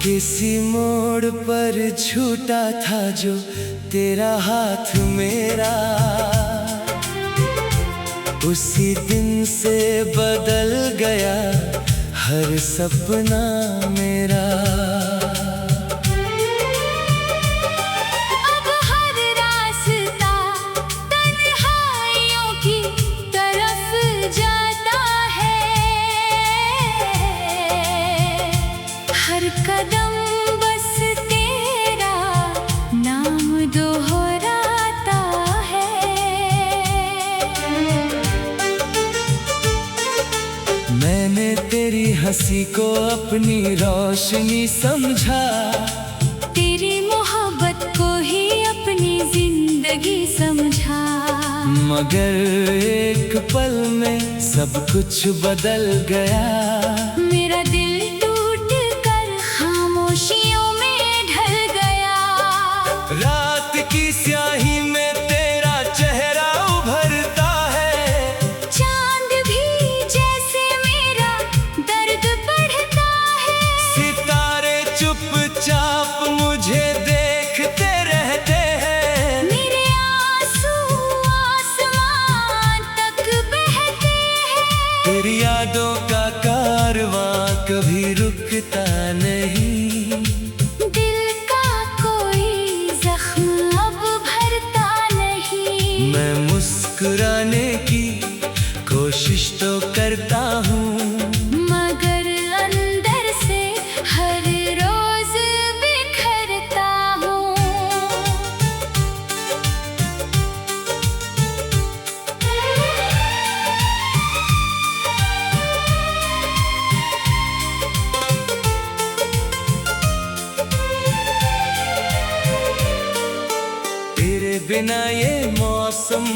किसी मोड़ पर छूटा था जो तेरा हाथ मेरा, उसी दिन से बदल गया हर सपना मेरा। अब हर रास्ता तन्हाइयों की तरफ जाता है, हर कदम बस तेरा नाम दोहराता है। मैंने तेरी हंसी को अपनी रोशनी समझा, तेरी मोहब्बत को ही अपनी जिंदगी समझा, मगर एक पल में सब कुछ बदल गया। मेरा दिल टूट कर खामोशियों में ढल गया। रात की स्याही में तेरा चेहरा उभरता है, चांद भी जैसे मेरा दर्द बढ़ता है। सितारे चुपचाप मुझे देखते रहते हैं, मेरे आंसू आसमान तक बहते हैं। तेरी यादों का कारवां कभी रुकता नहीं, दिल का कोई जख्म अब भरता नहीं। मैं मुस्कुराने की कोशिश तो करता हूँ, मगर अंदर से हर रोज बिखरता हूँ। तेरे बिना ये मौसम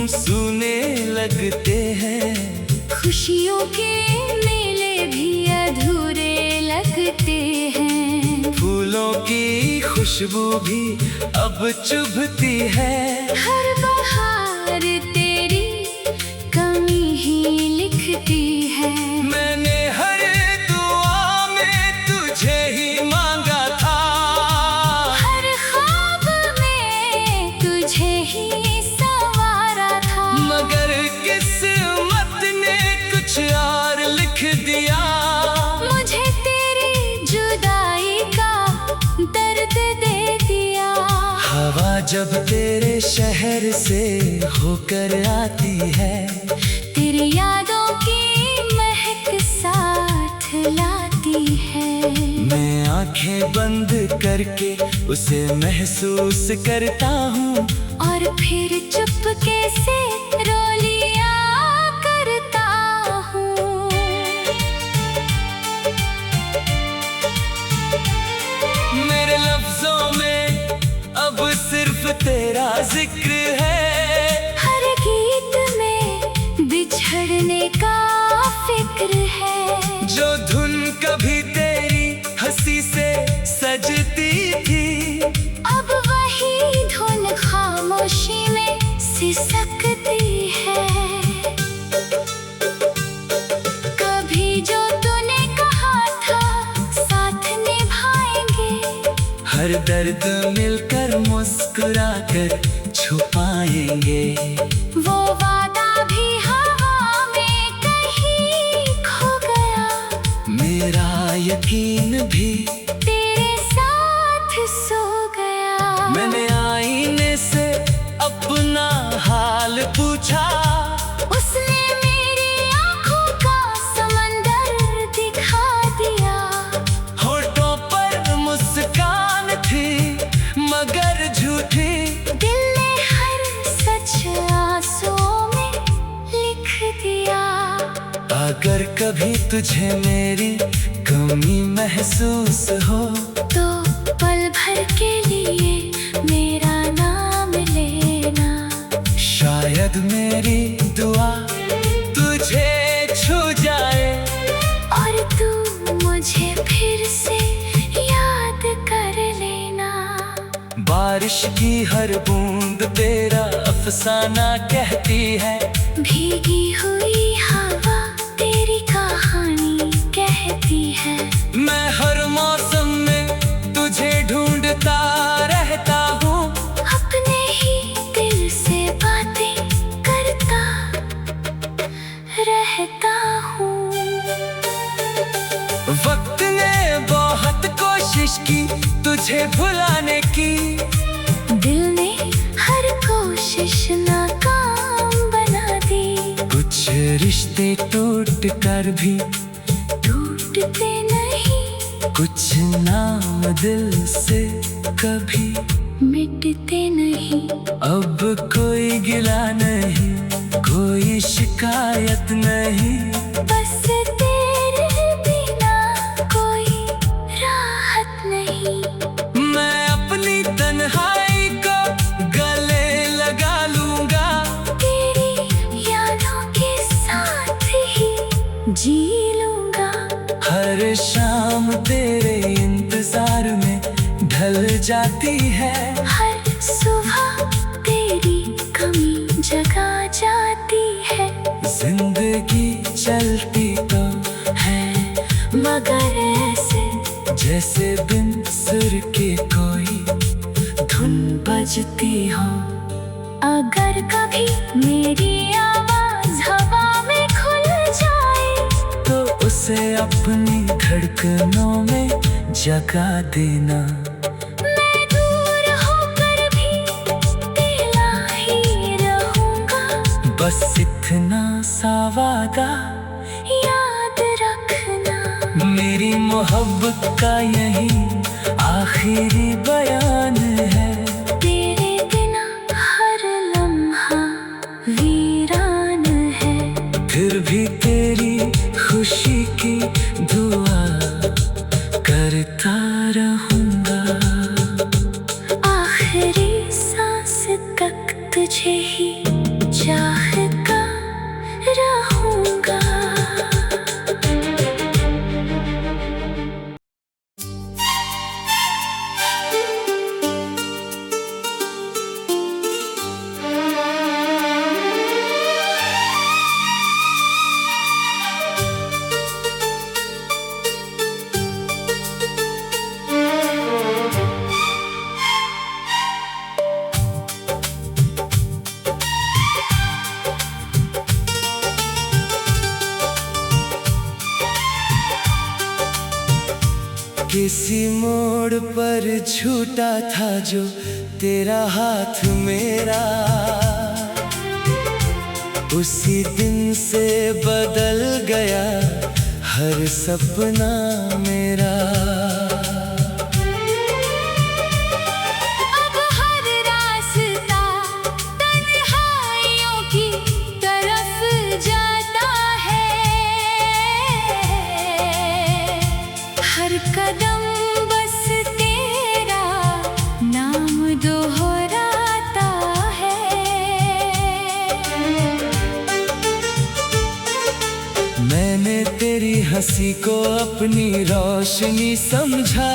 सूने लगते हैं, खुशियों के मेले भी अधूरे लगते हैं। फूलों की खुशबू भी अब चुभती है। हर बहार तेरी कमी ही लिखती है। मैंने हर दुआ में तुझे ही मांगा था, हर ख्वाब में तुझे ही संवारा था, मगर किस्मत ने कुछ और लिख दिया। मुझे तेरी जुदाई का दर्द दे दिया। हवा जब तेरे शहर से होकर आती है, तेरी यादों की महक साथ लाती है। मैं आंखें बंद करके उसे महसूस करता हूँ, और फिर चुपके से रो लिया करता हूँ। मेरे लफ्जों में अब सिर्फ तेरा जिक्र है, हर गीत में बिछड़ने का फिक्र है। जो धुन कभी तेरी हंसी से सजती थी, अब वही धुन खामोशी में सिसकती है। कभी जो तूने कहा था साथ निभाएंगे, हर दर्द मिलकर मुस्कुरा कर छुपाएंगे। वो वादा भी हवा में कहीं खो गया। मेरा यकीन भी तेरे साथ सो गया। मैंने आईने से अपना हाल पूछा, उसने मेरी आँखों का समंदर दिखा दिया। होठों पर मुस्कान थी मगर झूठी, दिल ने हर सच आंसुओं में लिख दिया। अगर कभी तुझे मेरी कमी महसूस हो, तो पल भर के लिए मेरा नाम लेना। शायद मेरी दुआ तुझे छू जाए, और तू मुझे फिर से याद कर लेना। बारिश की हर बूंद तेरा अफसाना कहती है, भीगी हुई हवा तेरी कहानी कहती है। मैं हर मौसम में मुझे भुलाने की। दिल ने हर कोशिश नाकाम बना दी। कुछ रिश्ते टूट कर भी टूटते नहीं, कुछ नाम दिल से कभी मिटते नहीं। अब कोई गिला नहीं, कोई शिकायत नहीं। बस तेरे बिना कोई राहत नहीं। मैं अपनी तन्हाई को गले लगा लूंगा। तेरी यादों के साथ ही जी लूंगा। हर शाम तेरे इंतजार में ढल जाती है। हर सुबह तेरी कमी जगा जाती है। जिंदगी चलती तो है, मगर ऐसे जैसे बिन सुर के कोई धुन बजती हो। अगर कभी मेरी आवाज हवा में खुल जाए, तो उसे अपनी धड़कनों में जगा देना। मैं दूर होकर भी तेरा ही रहूंगा। बस इतना सा वादा याद रखना, मेरी मोहब्बत का यही आखिरी बयान है। तेरे बिना हर लम्हा वीरान है। फिर भी तेरी खुशी की दुआ करता रहूंगा। आखिरी सांस तक तुझे ही चाहता रहूंगा। किसी मोड़ पर छूटा था जो तेरा हाथ मेरा, उसी दिन से बदल गया हर सपना मेरा। अब हर रास्ता तन्हाइयों की तरफ जाता है। हर कदम बस तेरा नाम दोहराता है। मैंने तेरी हंसी को अपनी रोशनी समझा।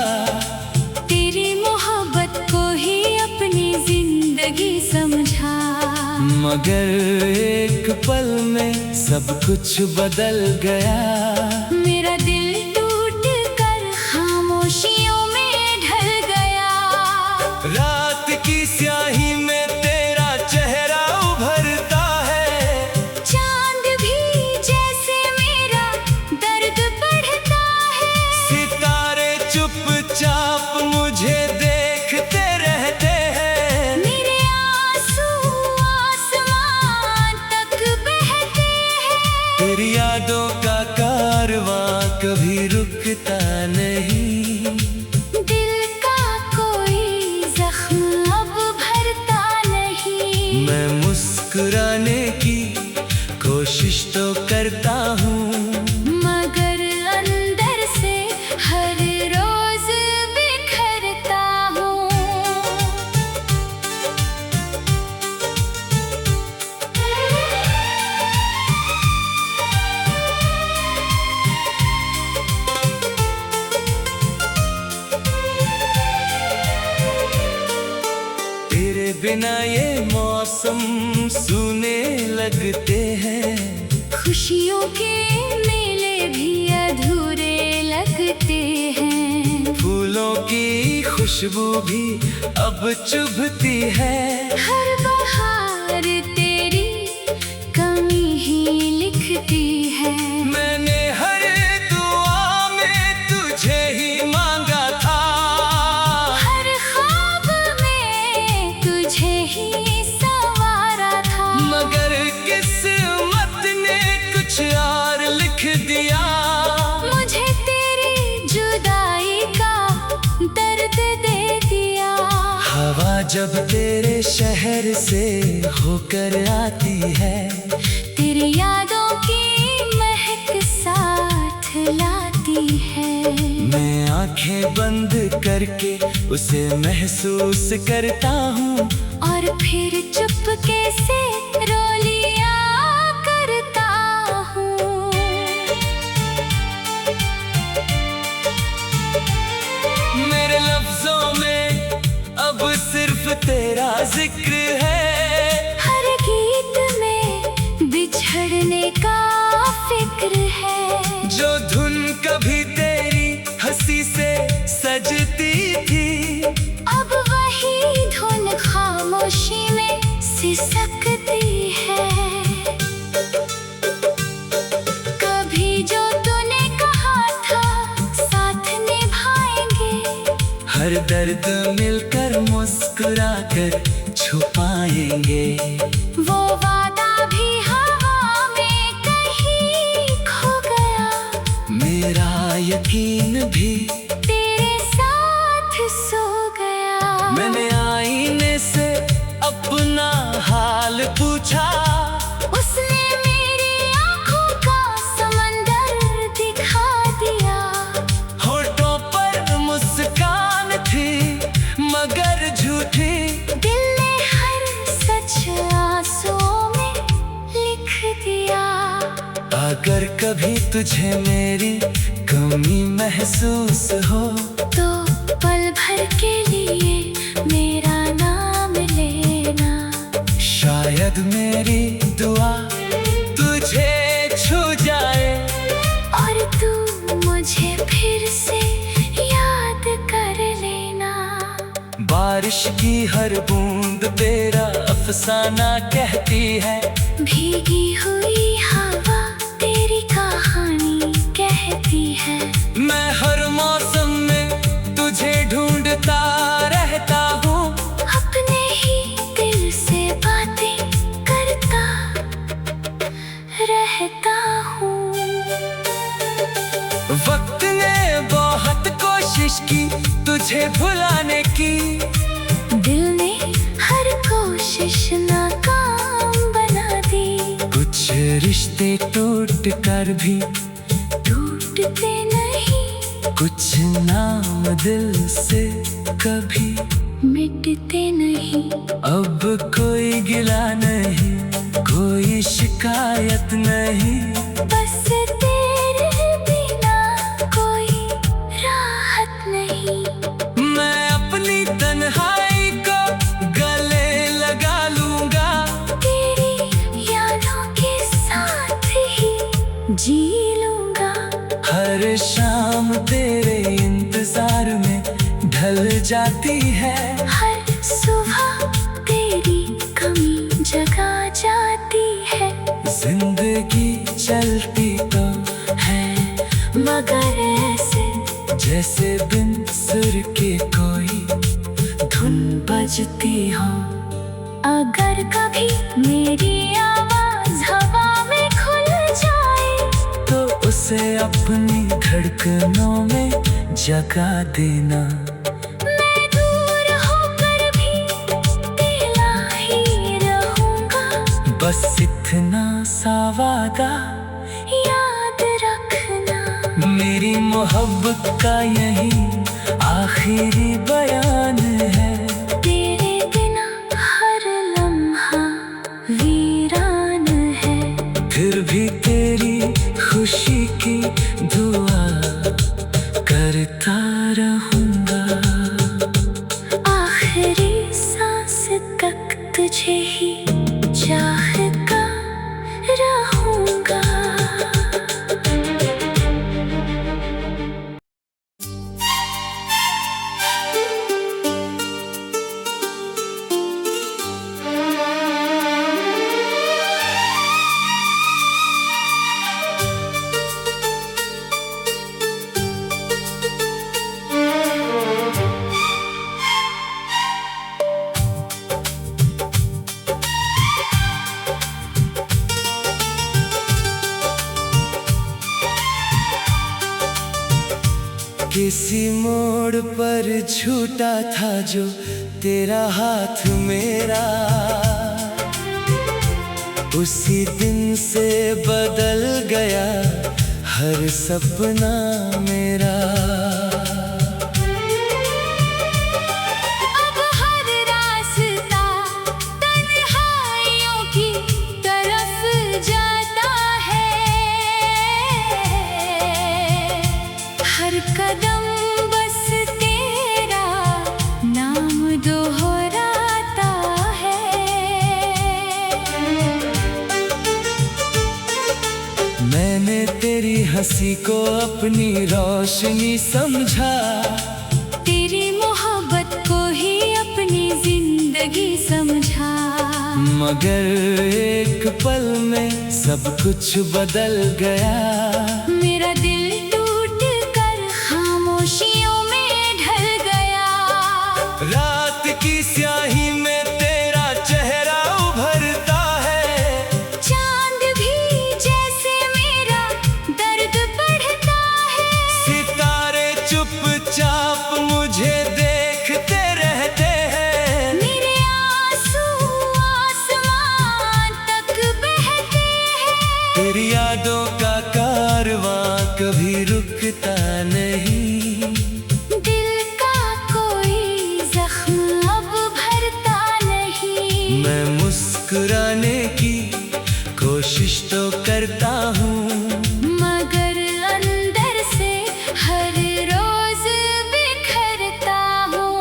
तेरी मोहब्बत को ही अपनी जिंदगी समझा। मगर एक पल में सब कुछ बदल गया। मेरा दिल टूट कर खामोशियों में ढल गया। रात की स्याही में तेरा चेहरा उभरता है। चांद भी जैसे मेरा दर्द बढ़ता है। सितारे चुपचाप मुझे देखते रहते हैं। मेरे आंसू आसमान तक बहते हैं। तेरी यादों का कारवां कभी रुकता नहीं। दिल का कोई जख्म अब भरता नहीं। मैं मुस्कुराने की कोशिश तो करता हूँ, मगर अंदर से हर रोज बिखरता हूँ। तेरे बिना ये मौसम सूने लगते हैं। खुशियों के मेले भी अधूरे लगते हैं। फूलों की खुशबू भी अब चुभती है। हर बहार तेरी कमी ही लिखती है। मैंने हर दुआ में तुझे ही मांगा था। हर जब तेरे शहर से होकर आती है, तेरी यादों की महक साथ लाती है। मैं आंखें बंद करके उसे महसूस करता हूँ, और फिर चुपके से रो लिया करता हूँ। मेरे लफ्जों में अब सिर्फ तेरा जिक्र है, हर गीत में बिछड़ने का फिक्र है। जो धुन कभी तेरी हंसी से सजती थी, अब वही धुन खामोशी में सिसकती है। कभी जो तूने कहा था साथ निभाएंगे, हर दर्द मिलकर मुस्कुरा कर छुपाएंगे। वो वादा भी हवा में कहीं खो गया, मेरा यकीन भी तेरे साथ सो गया। मैंने आईने से अपना हाल पूछा, उसने मेरी आँखों का समंदर दिखा दिया। होठों पर मुस्कान थी मगर झूठी, दिल ने हर सच आंसुओं में लिख दिया। अगर कभी तुझे मेरी कमी महसूस हो, तो पल भर के लिए मेरा नाम लेना। शायद मेरी दुआ तुझे छू जाए, और तू मुझे फिर से याद कर लेना। बारिश की हर बूंद तेरा अफसाना कहती है, भीगी हुई हवा तेरी कहानी कहती है। मैं हर मौसम में तुझे ढूंढता रहता हूँ, अपने ही दिल से बातें करता रहता हूँ। वक्त ने बहुत कोशिश की तुझे भुलाने की, दिल ने हर कोशिश नाकाम बना दी। कुछ रिश्ते टूट कर भी टूटते नहीं, कुछ नाम दिल से कभी मिटते नहीं। अब कोई गिला नहीं, कोई शिकायत नहीं, बस तेरे बिना कोई राहत नहीं। मैं अपनी तन्हाई को गले लगा लूंगा, तेरी यादों के साथ ही जी लूंगा। हर शाम तेरे इंतजार में ढल जाती है, हर सुबह तेरी कमी जगा जाती है। जिंदगी चलती तो है मगर ऐसे जैसे बिन सुर के कोई धुन बजती हो। अगर कभी मेरी आवाज हवा में खुल जाए, तो उसे अपनी धड़कनों में जगा देना। मैं दूर होकर भी तेरा ही रहूंगा। बस इतना सा वादा याद रखना, मेरी मोहब्बत का यही आखिरी बयान है। तेरे बिना हर लम्हा वीरान है। फिर भी तेरी खुशी की दुआ करता रहूंगा। आखिरी सांस तक तुझे ही चाहता रहूंगा। किसी मोड़ पर छूटा था जो तेरा हाथ मेरा, उसी दिन से बदल गया हर सपना मेरा। अब हर रास्ता तन्हाइयों की तरफ जाता है, हर कदम बस तेरा नाम दोहराता है। मैंने तेरी हंसी को अपनी रोशनी समझा, तेरी मोहब्बत को ही अपनी जिंदगी समझा। मगर एक पल में सब कुछ बदल गया। मेरा दिल टूट कर खामोशियों में ढल गया। रात की स्याही में तेरा चेहरा उभरता है, चांद भी जैसे मेरा दर्द बढ़ता है। सितारे चुपचाप मुझे देखते रहते हैं। मेरे आंसू आसमान तक बहते हैं। तेरी यादों का कारवां कभी रुकता नहीं। दिल का कोई जख्म अब भरता नहीं। मैं मुस्कुराने की कोशिश तो करता हूँ, मगर अंदर से हर रोज बिखरता हूँ।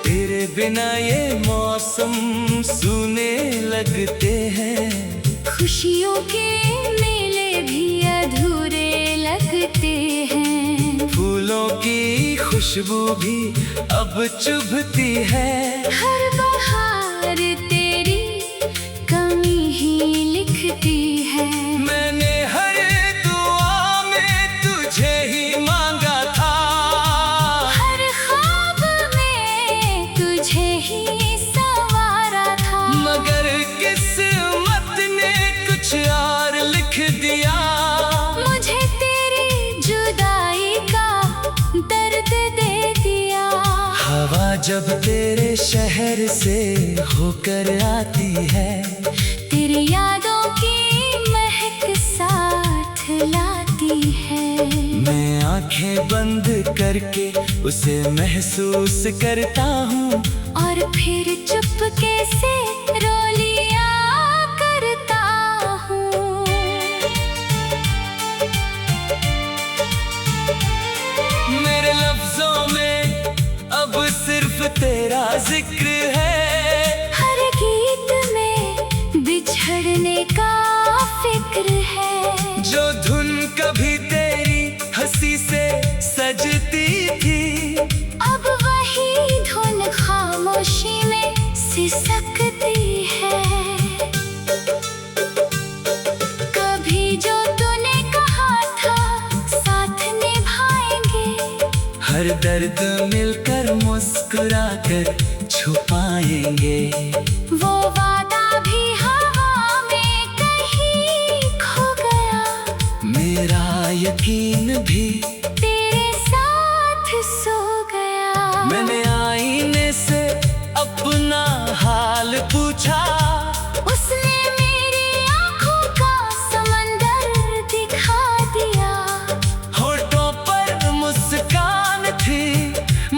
तेरे बिना ये मौसम सूने लगते हैं। खुशियों के मेले भी अधूरे लगते हैं। फूलों की खुशबू भी अब चुभती है। हर बहार तेरी कमी ही लिखती है। मैंने हर दुआ में तुझे ही मांगा था, हर ख्वाब में तुझे ही संवारा था। मगर किस्मत ने कुछ और लिख दिया। मुझे तेरी जुदाई का दर्द दे दिया। हवा जब तेरे शहर से होकर आती है, तेरी यादों की महक साथ लाती है। मैं आंखें बंद करके उसे महसूस करता हूँ, और फिर चुपके से रो लिया करता हूँ। मेरे लफ्जों में अब सिर्फ तेरा जिक्र है। हर गीत में बिछड़ने का फिक्र है। जो धुन कभी तेरी हंसी से सजती थी, अब वही धुन खामोशी में सिसकती है। कभी जो तूने कहा था साथ निभाएंगे, हर दर्द मिलकर मुस्कुरा कर छुपाएंगे। वो वादा भी हवा में कहीं खो गया। मेरा यकीन भी तेरे साथ सो गया। मैंने आईने से अपना हाल पूछा, उसने मेरी आँखों का समंदर दिखा दिया। होठों पर मुस्कान थी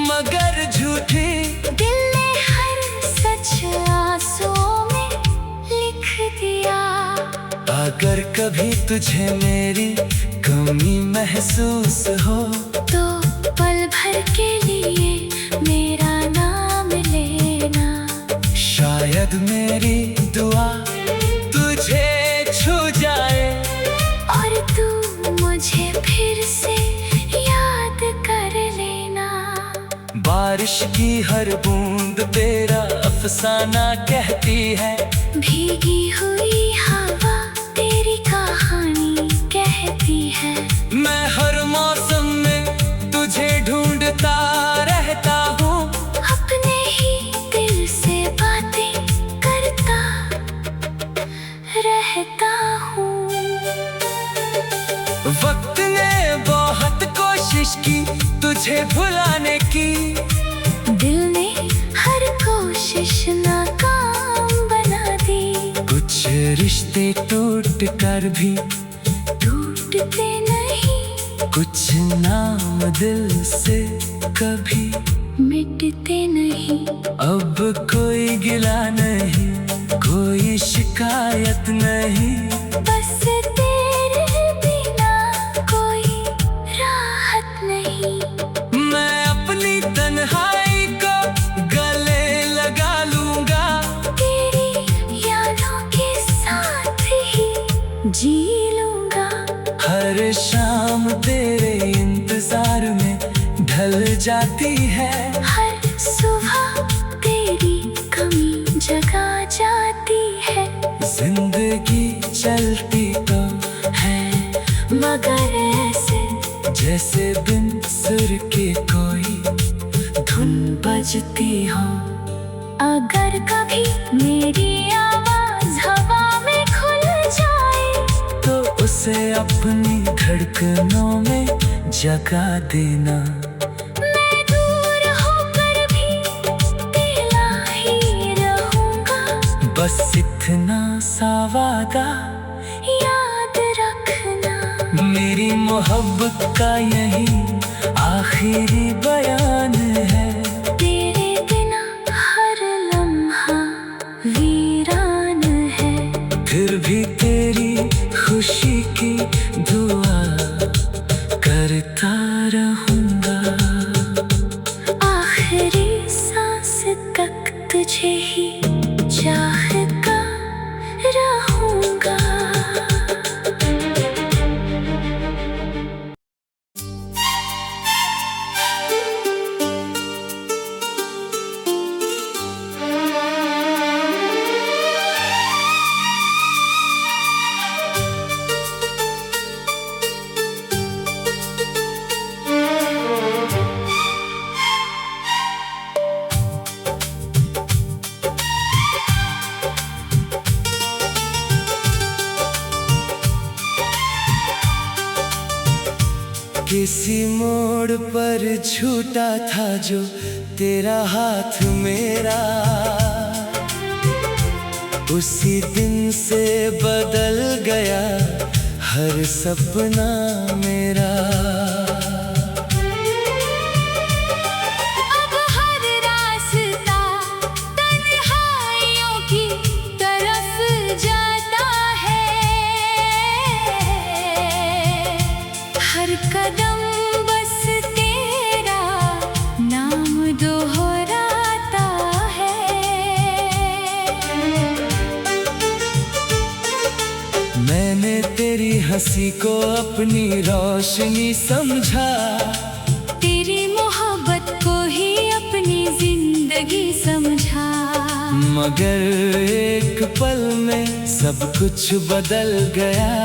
मगर झूठी। दिल ने हर सच आंसुओं में लिख दिया। अगर कभी तुझे मेरी कमी महसूस हो, तो पल भर के लिए मेरा नाम लेना। शायद मेरी दुआ तुझे छू जाए, और तू मुझे फिर से याद कर लेना। बारिश की हर बूंद तेरा अफसाना कहती है। भीगी हुई हवा तेरी कहानी कहती है। मैं हर मौसम में तुझे ढूंढता रहता हूँ। अपने तुझे भुलाने की। दिल ने हर कोशिश नाकाम बना दी। कुछ रिश्ते टूट कर भी टूटते नहीं, कुछ नाम दिल से कभी मिटते नहीं। अब कोई गिला नहीं, कोई शिकायत नहीं। बस तेरे बिना कोई राहत नहीं। मैं अपनी तन्हाई को गले लगा लूंगा। तेरी यादों के साथ ही जी लूंगा। हर शाम तेरे इंतजार में ढल जाती है। हर सुबह तेरी कमी जगा जाती है। जिंदगी चलती तो है, मगर ऐसे जैसे बिन सुर के कोई धुन बजती हो। अगर कभी मेरी आवाज हवा में खुल जाए, तो उसे अपनी धड़कनों में जगा देना। मैं दूर होकर भी तेरा ही रहूंगा। बस इतना सा वादा याद रखना, मेरी मोहब्बत का यही आखिरी बयान है। तेरे बिना हर लम्हा वीरान है। फिर भी तेरी खुशी की दुआ करता रहूंगा। आखिरी सांस तक तुझे ही चाहता रहूंगा। किसी मोड़ पर छूटा था जो तेरा हाथ मेरा, उसी दिन से बदल गया हर सपना मेरा। अब हर रास्ता तन्हाइयों की तरफ जाता है। हर कदम बस तेरा नाम दोहराता है। मैंने तेरी हंसी को अपनी रोशनी समझा, तेरी मोहब्बत को ही अपनी जिंदगी समझा। मगर एक पल में सब कुछ बदल गया।